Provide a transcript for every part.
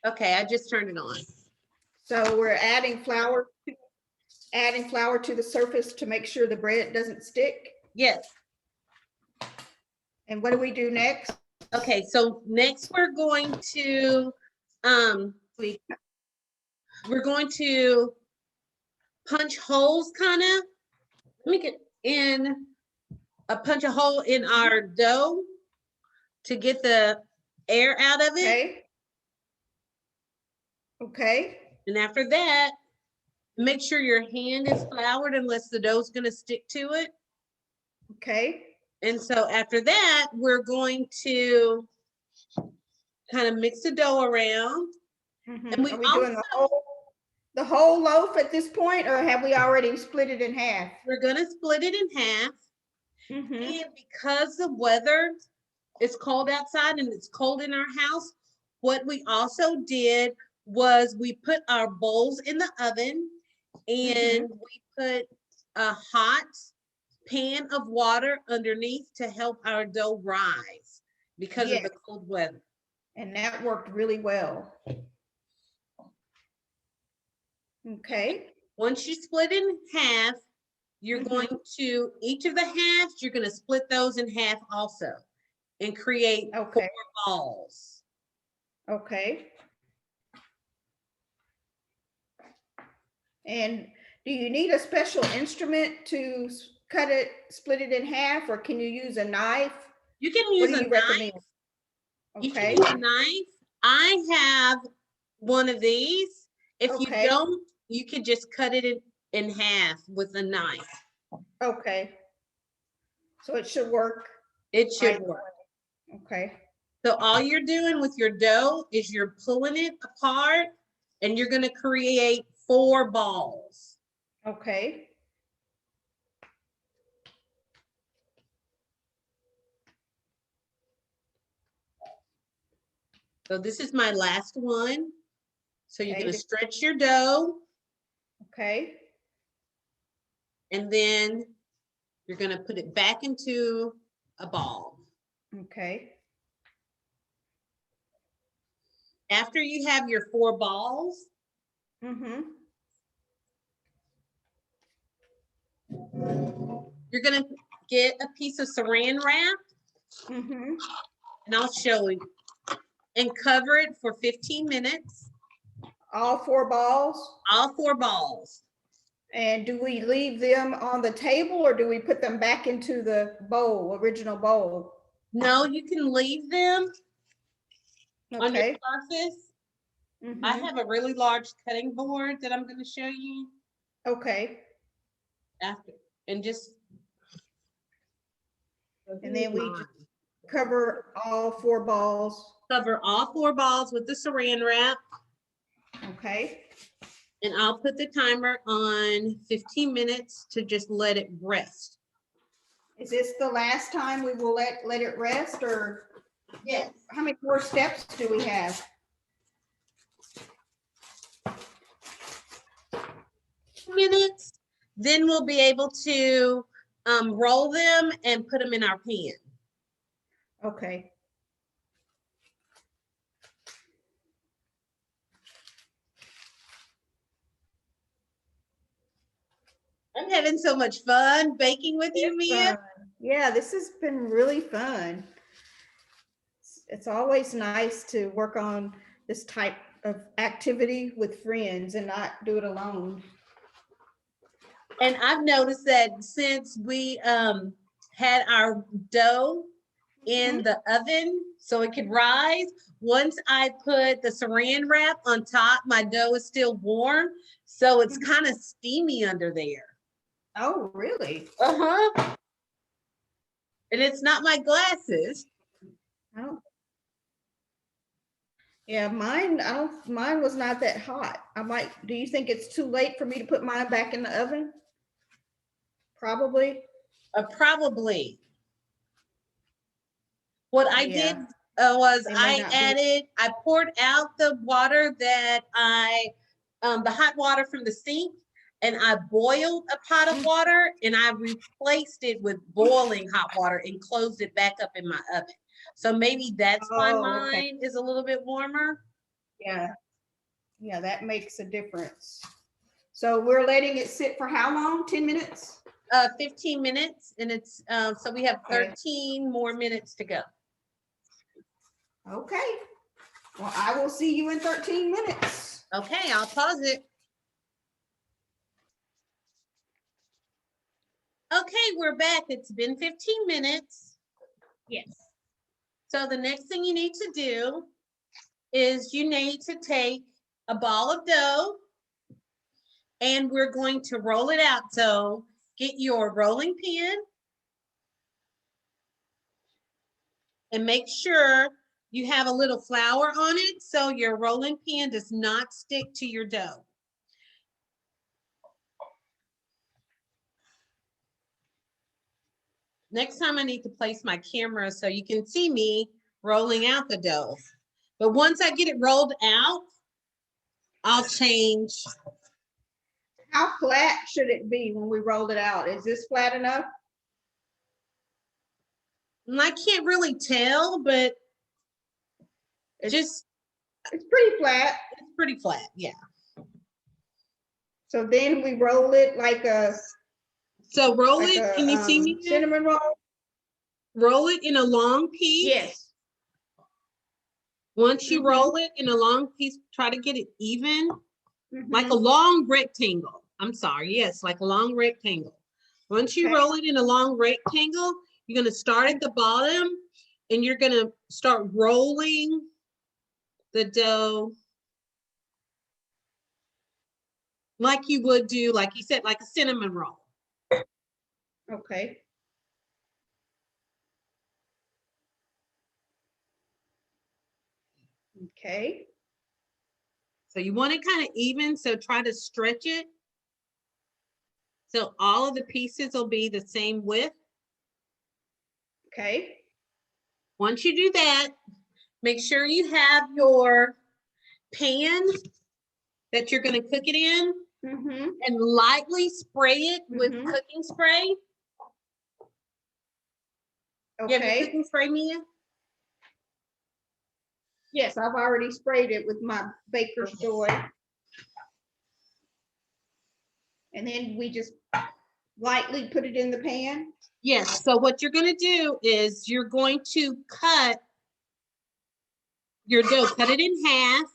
Okay, I just turned it on. So we're adding flour to the surface to make sure the bread doesn't stick. Yes. And what do we do next? Okay, so next we're going to punch holes kind of. Let me get in punch a hole in our dough to get the air out of it. Okay. Okay. And after that, make sure your hand is floured unless the dough's going to stick to it. Okay. And so after that, we're going to kind of mix the dough around. Mm-hmm. And we Are we also doing the whole loaf at this point, or have we already split it in half? we're going to split it in half. Mm-hmm. And because the weather is cold outside and it's cold in our house, what we also did was we put our bowls in the oven and we put a hot pan of water underneath to help our dough rise because of the cold weather. And that worked really well. Okay. Once you split in half, you're going to, each of the halves, you're going to split those in half also and create 4 balls. Okay. And do you need a special instrument to split it in half, or can you use a knife? You can use a knife. You can use a knife. I have one of these. If you don't, you can just cut it in half with a knife. Okay. So it should work. It should work. Okay. So all you're doing with your dough is you're pulling it apart and you're going to create 4 balls. Okay. So this is my last one. So you're going to stretch your dough. Okay. And then you're going to put it back into a ball. Okay. After you have your 4 balls, you're going to get a piece of saran wrap. And I'll show you. And cover it for 15 minutes. All 4 balls? All 4 balls. And do we leave them on the table, or do we put them back into the bowl, original bowl? No, you can leave them on your surface. I have a really large cutting board that I'm going to show you. Okay. And then we just cover all 4 balls. Cover all 4 balls with the saran wrap. Okay. And I'll put the timer on 15 minutes to just let it rest. Is this the last time we will let it rest, or? Yes. How many more steps do we have? Minutes. Then we'll be able to roll them and put them in our pan. Okay. I'm having so much fun baking with you, Mia. Yeah, this has been really fun. It's always nice to work on this type of activity with friends and not do it alone. And I've noticed that since we had our dough in the oven so it could rise, once I put the saran wrap on top, my dough is still warm. So it's kind of steamy under there. Oh, really? And it's not my glasses. Oh. Yeah, mine was not that hot. Do you think it's too late for me to put mine back in the oven? Probably. Probably. What I did was I poured out the water that the hot water from the sink, and I boiled a pot of water and I replaced it with boiling hot water and closed it back up in my oven. So maybe that's why mine is a little bit warmer. Yeah. Yeah, that makes a difference. So we're letting it sit for how long? 10 minutes? 15 minutes, and it's so we have Okay. 13 more minutes to go. Okay. Well, I will see you in 13 minutes. Okay, I'll pause it. Okay, we're back. It's been 15 minutes. Yes. So the next thing you need to do is you need to take a ball of dough and we're going to roll it out. So get your rolling pin and make sure you have a little flour on it so your rolling pin does not stick to your dough. Next time I need to place my camera so you can see me rolling out the dough. But once I get it rolled out, I'll change. How flat should it be when we roll it out? Is this flat enough? And I can't really tell, but It's pretty flat. It's pretty flat, yeah. So then we roll it like a So roll it, can you see me? Cinnamon roll? Roll it in a long piece. Yes. Once you roll it in a long piece, try to get it even, like a Mhm. long rectangle. I'm sorry, yes, like a long rectangle. Once you Okay. roll it in a long rectangle, you're gonna start at the bottom and you're gonna start rolling the dough like you would do, like you said, like a cinnamon roll. Okay. Okay. So you want it kind of even, so try to stretch it. So all of the pieces will be the same width. Okay. Once you do that, make sure you have your pan that you're going to cook it in and lightly spray it with cooking spray. Okay. You have your cooking spray, Mia? Yes, I've already sprayed it with my Baker's Joy. And then we just lightly put it in the pan? Yes. So what you're going to do is you're going to cut your dough, cut it in half.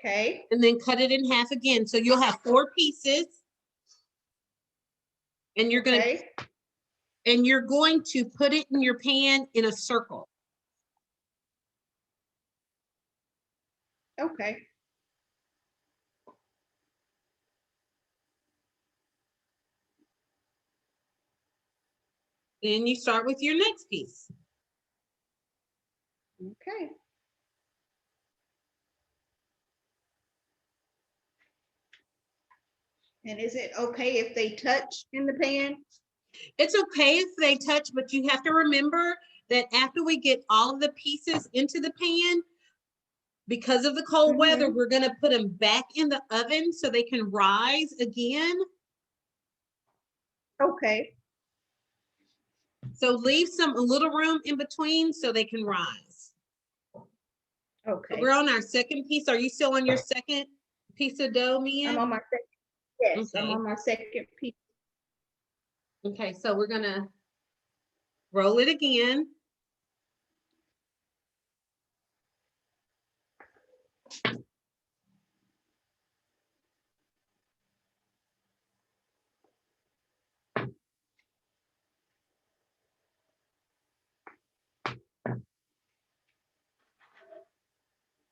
Okay. And then cut it in half again. So you'll have 4 pieces. And you're going to put it in your pan in a circle. Okay. Then you start with your next piece. Okay. And is it okay if they touch in the pan? It's okay if they touch, but you have to remember that after we get all of the pieces into the pan, because of the cold weather, we're going to put them back in the oven so they can rise again. Okay. So leave a little room in between so they can rise. Okay. So we're on our second piece. Are you still on your second piece of dough, Mia? I'm on my second. Yes, Okay. I'm on my second piece. Okay, so we're gonna roll it again.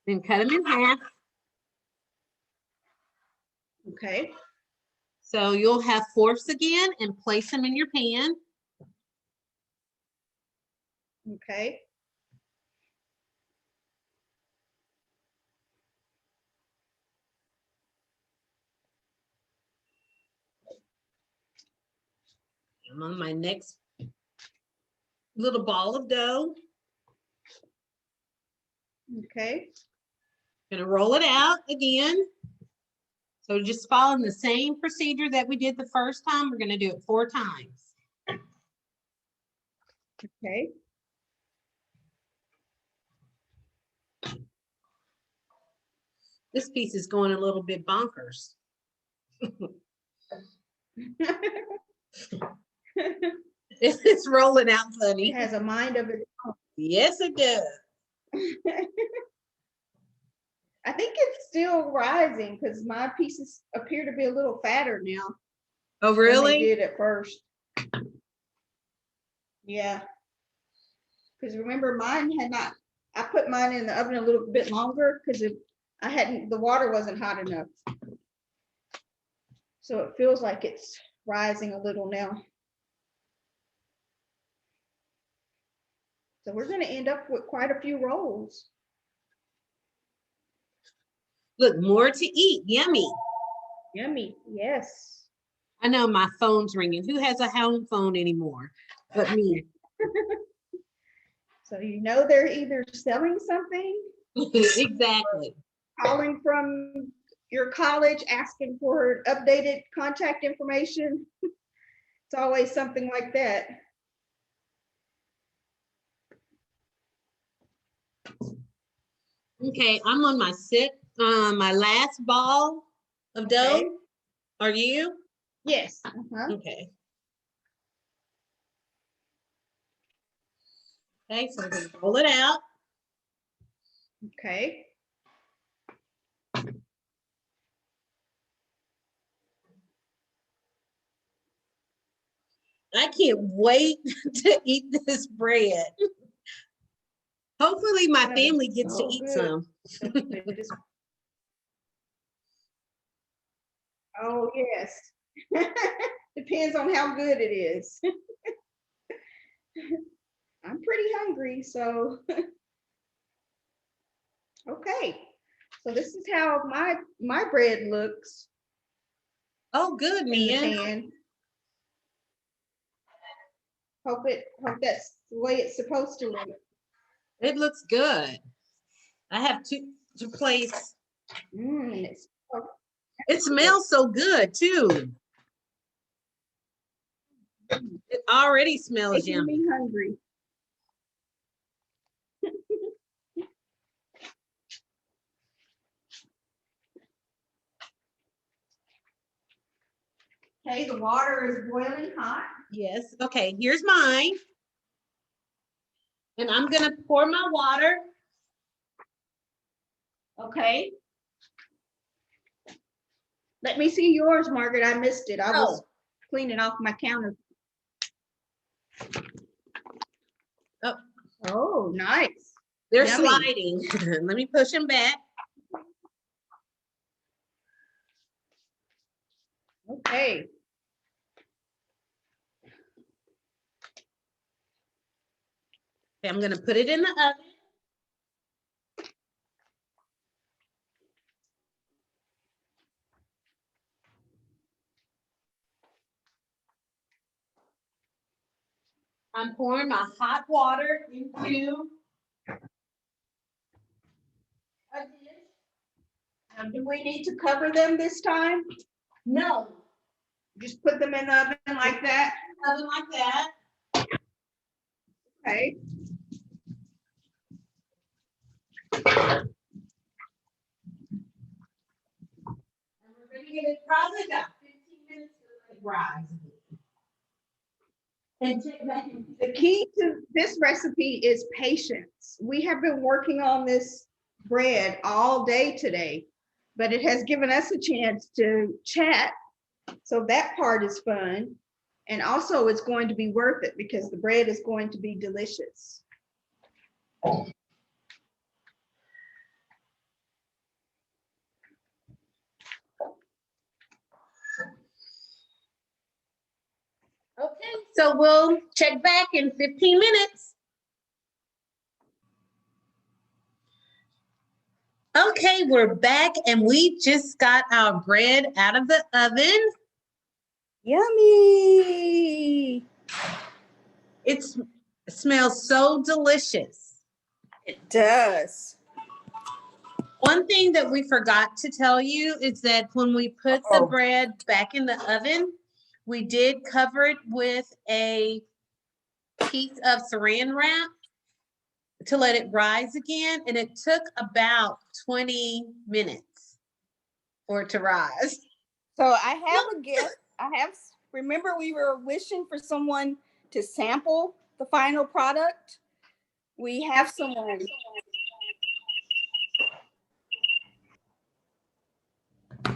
Then cut them in half. Okay. So you'll have 4ths again and place them in your pan. Okay. I'm on my next little ball of dough. Okay. Gonna roll it out again. So just following the same procedure that we did the first time, we're gonna do it 4 times. Okay. This piece is going a little bit bonkers. It's rolling out funny. It has a mind of its own. Yes, it does. I think it's still rising because my pieces appear to be a little fatter now. Oh, Than they really? did at first. Yeah. Because remember, mine had not, I put mine in the oven a little bit longer because the water wasn't hot enough. So it feels like it's rising a little now. So we're going to end up with quite a few rolls. Look, more to eat. Yummy. Yummy. Yes. I know my phone's ringing. Who has a home phone anymore but me? So you know they're either selling something, Exactly. calling from your college, asking for updated contact information. It's always something like that. Okay, I'm on my last ball of dough. Okay. Are you? Yes. Okay. Okay, so we're gonna roll it out. Okay. I can't wait to eat this bread. Hopefully my That is family gets to so eat good. some. It is- Oh, yes. Depends on how good it is. I'm pretty hungry, so. Okay. So this is how my bread looks Oh, good, in the Mia. pan. Hope that's the way it's supposed to look. It looks good. I have to place. It smells so good too. It already smells Making yummy. me hungry. Okay, the water is boiling hot. Yes. Okay, here's mine. And I'm gonna pour my water. Okay. Let me see yours, Margaret. I missed it. I was cleaning off my counter. Oh, Oh, nice. they're Yummy. sliding. Let me push them back. Okay. Okay, I'm gonna put it in the oven. I'm pouring my hot water into a dish. Now, do we need to cover them this time? No, Just put them in the oven like that? nothing like that. Okay. And we're gonna give it probably about 15 minutes to let it rise. And check back in. The key to this recipe is patience. We have been working on this bread all day today, but it has given us a chance to chat. So that part is fun. And also it's going to be worth it because the bread is going to be delicious. Okay, so we'll check back in 15 minutes. Okay, we're back and we just got our bread out of the oven. Yummy. It smells so delicious. It does. One thing that we forgot to tell you is that when we put the bread back in the oven, we did cover it with a piece of saran wrap to let it rise again, and it took about 20 minutes. for it to rise. So I have a gift. Remember we were wishing for someone to sample the final product. We have someone. Uh-oh,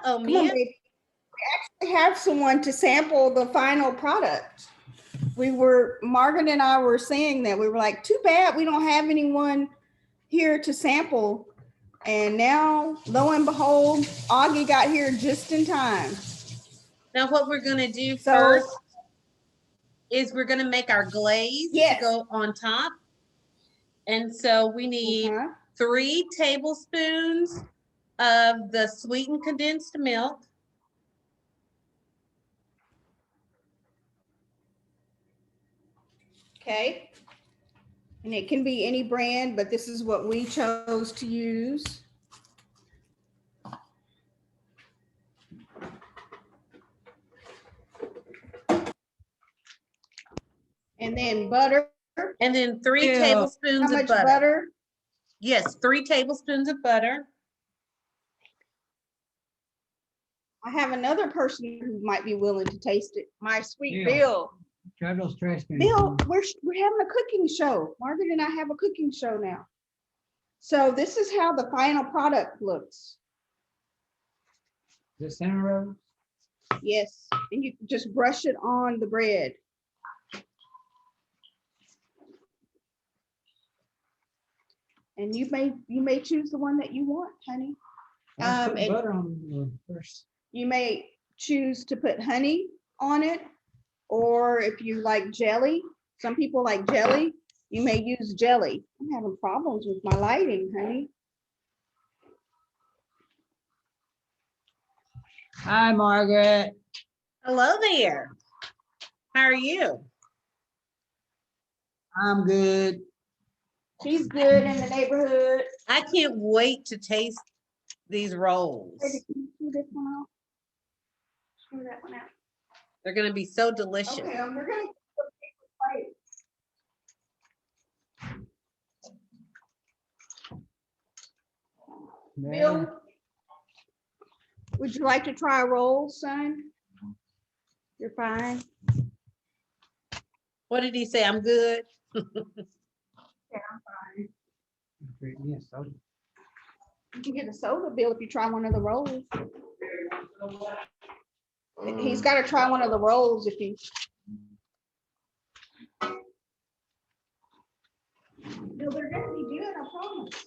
Come on, Mia. babe. We actually have someone to sample the final product. Margaret and I were saying that we were like, too bad we don't have anyone here to sample. And now, lo and behold, Augie got here just in time. Now what we're gonna do first is we're gonna make our glaze to go on top. And so we need 3 tablespoons of the sweetened condensed milk. Okay. And it can be any brand, but this is what we chose to use. And then butter. And then 3 tablespoons How of much butter. butter? Yes, 3 tablespoons of butter. I have another person who might be willing to taste it. My sweet Bill. Try those trash cans. Bill, we're having a cooking show. Margaret and I have a cooking show now. So this is how the final product looks. The center row? Yes, and you just brush it on the bread. And you may choose the one that you want, honey. Put And butter on first. you may choose to put honey on it, or if you like jelly, some people like jelly, you may use jelly. I'm having problems with my lighting, honey. Hi, Margaret. Hello there. How are you? I'm good. She's good in the neighborhood. I can't wait to taste these rolls. Baby, can you screw this one out? Screw that one out. They're gonna be so delicious. Okay, we're gonna put a paper plate. Bill, would you like to try a roll, son? You're fine. What did he say? I'm good. Yeah, I'm fine. Yes, soda. You can get a soda, Bill, if you try one of the rolls. He's got to try one of the rolls if he. Bill, they're gonna be good, I promise.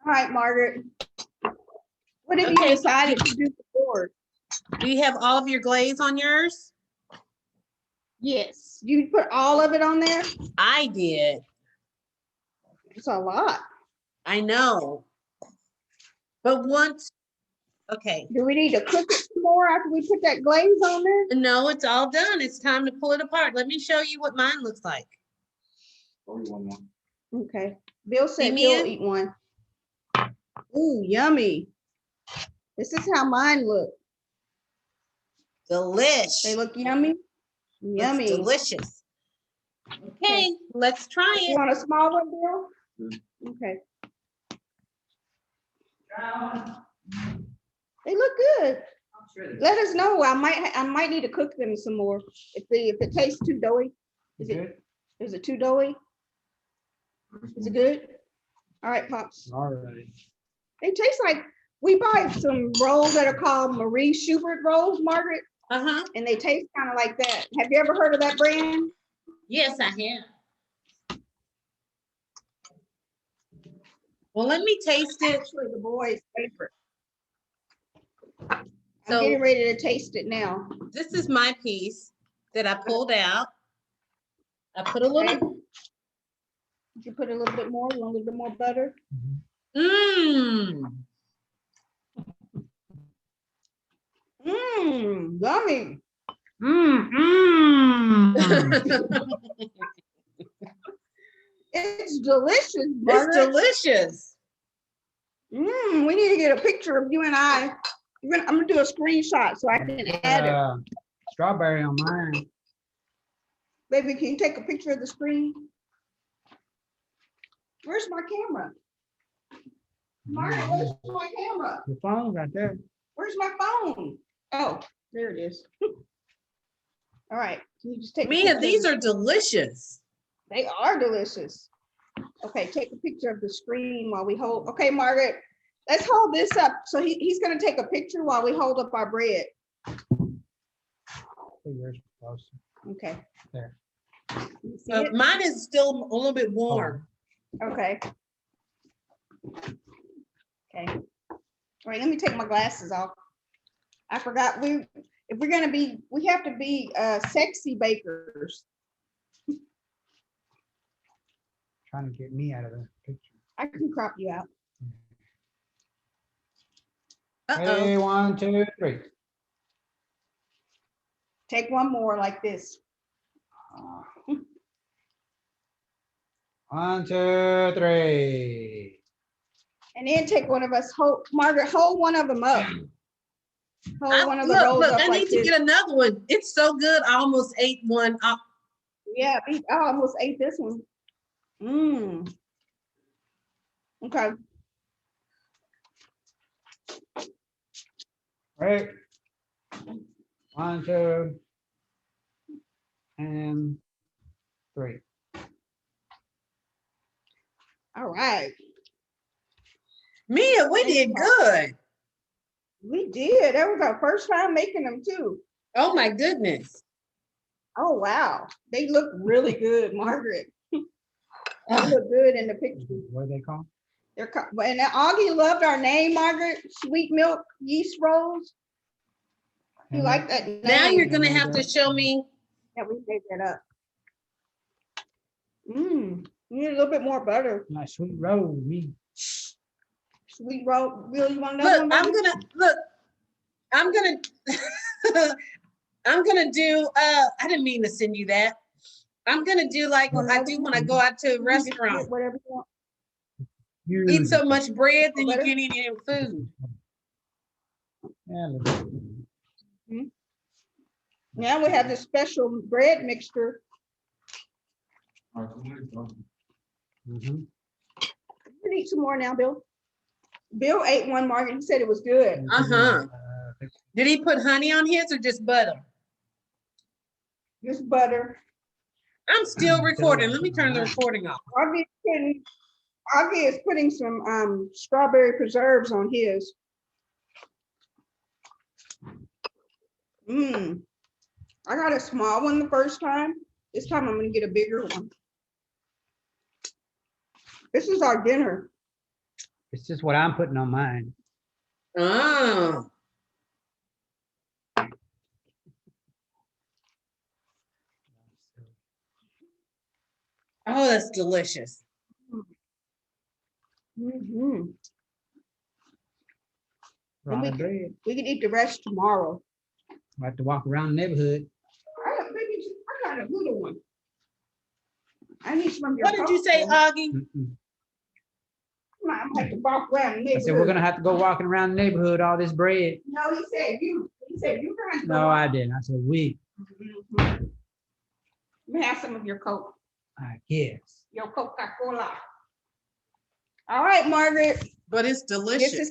All right, Margaret. What have you decided to do before? Do you have all of your glaze on yours? Yes. You put all of it on there? I did. It's a lot. I know. But once, okay. Do we need to cook it some more after we put that glaze on there? No, it's all done. It's time to pull it apart. Let me show you what mine looks like. Okay. Bill said See, he'll Mia? eat one. Ooh, yummy. This is how mine look. Delish. They look yummy. Yummy. Looks delicious. Okay, let's try You it. want a small one, Bill? Okay. They look good. Let us know. I might need to cook them some more. If it tastes too doughy. Is it too doughy? Is it good? All right, Pops. All right. They taste like, we buy some rolls that are called Marie Schubert rolls, Margaret, Uh-huh. and they taste kind of like that. Have you ever heard of that brand? Yes, I have. Well, let me taste it. Actually, the boys' favorite. I'm So- getting ready to taste it now. This is my piece that I pulled out. I put a little. Okay. You put a little bit more, you want a little bit more butter? Mmm. Mmm, yummy. It's delicious, It's Margaret. delicious. We need to get a picture of you and I. I'm gonna do a screenshot so I can add it. Strawberry on mine. Baby, can you take a picture of the screen? Where's my camera? Margaret, where's my camera? The phone right there. Where's my phone? Oh, there it is. All right, can you just take a Man, picture these of- are delicious. They are delicious. Okay, take a picture of the screen while we hold. Okay, Margaret, let's hold this up. So he's gonna take a picture while we hold up our bread. Yours closer. Okay. There. You see it? Mine is still a little bit warm. Okay. Okay. All right, let me take my glasses off. I forgot we have to be sexy bakers. Trying to get me out of the picture. I can crop you out. Uh-oh. Hey, 1, 2, 3. Take one more like this. 1, 2, 3. And then take one of us, Margaret, hold one of them up. Hold one of the rolls Look, up I like need to this. get another one. It's so good. I almost ate one. Yeah, I almost ate this one. Mmm. Okay. Right. 1, 2, and 3. All right. Mia, we did good. We did. That was our first time making them too. Oh my goodness. Oh, wow. They look really good, Margaret. They look good in the picture. What are they called? And Augie loved our name, Margaret. Sweet milk yeast rolls. You like that name? Now you're gonna have to show me. Yeah, we made that up. Mmm. You need a little bit more butter. My sweet roll, me. Sweet roll. Bill, you want another Look, one? baby? I'm gonna I'm gonna do I didn't mean to send you that. I'm gonna do like what I do when I go out to a You can just restaurant. get whatever you want. Eat so much bread, then you can't eat any food. Yeah, look. Now we have this special bread mixture. Mhm. You can eat some more now, Bill. Bill ate one, Margaret. He said it was good. Uh-huh. Did he put honey on his or just butter? Just butter. I'm still recording. Let me turn the recording off. Augie is putting some strawberry preserves on his. Mmm. I got a small one the first time. This time I'm gonna get a bigger one. This is our dinner. It's just what I'm putting on mine. Oh. Oh, that's delicious. Mhm. Raw bread. We can eat the rest tomorrow. I have to walk around the neighborhood. I got a little one. I need some of your. What did you say, Augie? Mm-mm. I'm gonna have to walk around the I said, we're neighborhood. gonna have to go walking around the neighborhood, all this bread. No, he said you were gonna. No, I didn't. I said, we, Let me have some of your Coke, I guess. your Coca-Cola. All right, Margaret. But it's delicious. This is